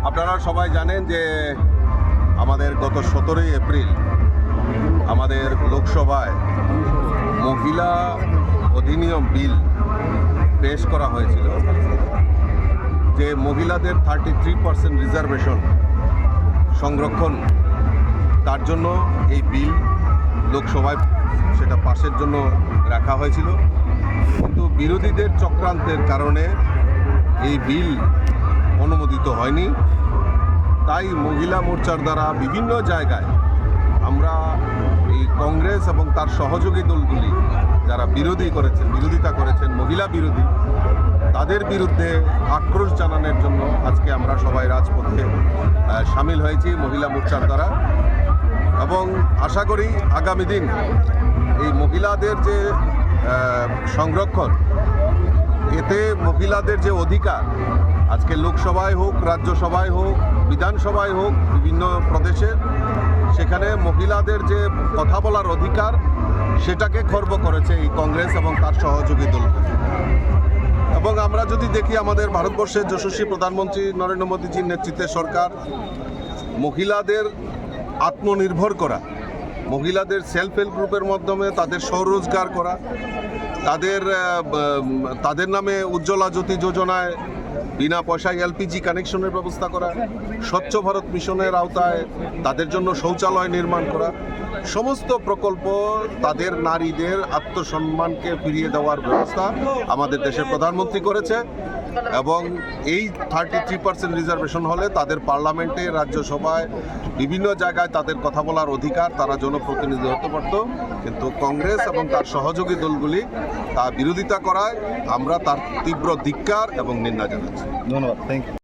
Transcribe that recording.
আপনারা সবাই জানেন যে আমাদের গত 17ই এপ্রিল আমাদের লোকসভায় মহিলা অধিনিয়ম বিল পেশ করা হয়েছিল, যে মহিলাদের 33% রিজার্ভেশন সংরক্ষণ, তার জন্য এই বিল লোকসভায় সেটা পাশের জন্য রাখা হয়েছিল। কিন্তু বিরোধীদের চক্রান্তের কারণে এই বিল অনুমোদিত হয়নি। তাই মহিলা মোর্চার দ্বারা বিভিন্ন জায়গায় আমরা এই কংগ্রেস এবং তার সহযোগী দলগুলি যারা বিরোধিতা করেছেন মহিলা বিরোধী, তাদের বিরুদ্ধে আক্রোশ জানানোর জন্য আজকে আমরা সবাই রাজপথে সামিল হয়েছি মহিলা মোর্চার দ্বারা। এবং আশা করি আগামী দিন এই মহিলাদের যে সংরক্ষণ, এতে মহিলাদের যে অধিকার, আজকে লোকসভায় হোক, রাজ্যসভায় হোক, বিধানসভায় হোক, বিভিন্ন প্রদেশে, সেখানে মহিলাদের যে কথা বলার অধিকার, সেটাকে খর্ব করেছে এই কংগ্রেস এবং তার সহযোগী দলগুলি। এবং আমরা যদি দেখি আমাদের ভারতবর্ষের যশস্বী প্রধানমন্ত্রী নরেন্দ্র মোদীজির নেতৃত্বে সরকার মহিলাদের আত্মনির্ভর করা, মহিলাদের সেলফ হেল্প গ্রুপের মাধ্যমে তাদের স্বরোজগার করা, তাদের নামে উজ্জ্বলা জ্যোতি যোজনায় বিনা পয়সায় এলপিজি কানেকশনের ব্যবস্থা করা, স্বচ্ছ ভারত মিশনের আওতায় তাদের জন্য শৌচালয় নির্মাণ করা, সমস্ত প্রকল্প তাদের নারীদের আত্মসম্মানকে ফিরিয়ে দেওয়ার ব্যবস্থা আমাদের দেশের প্রধানমন্ত্রী করেছে। এবং এই 33% রিজার্ভেশন হলে তাদের পার্লামেন্টে, রাজ্যসভায়, বিভিন্ন জায়গায় তাদের কথা বলার অধিকার, তারা জনপ্রতিনিধি হতে পারত। কিন্তু কংগ্রেস এবং তার সহযোগী দলগুলি তা বিরোধিতা করায় আমরা তার তীব্র ধিক্কার এবং নিন্দা জানাচ্ছি। ধন্যবাদ, থ্যাংক ইউ।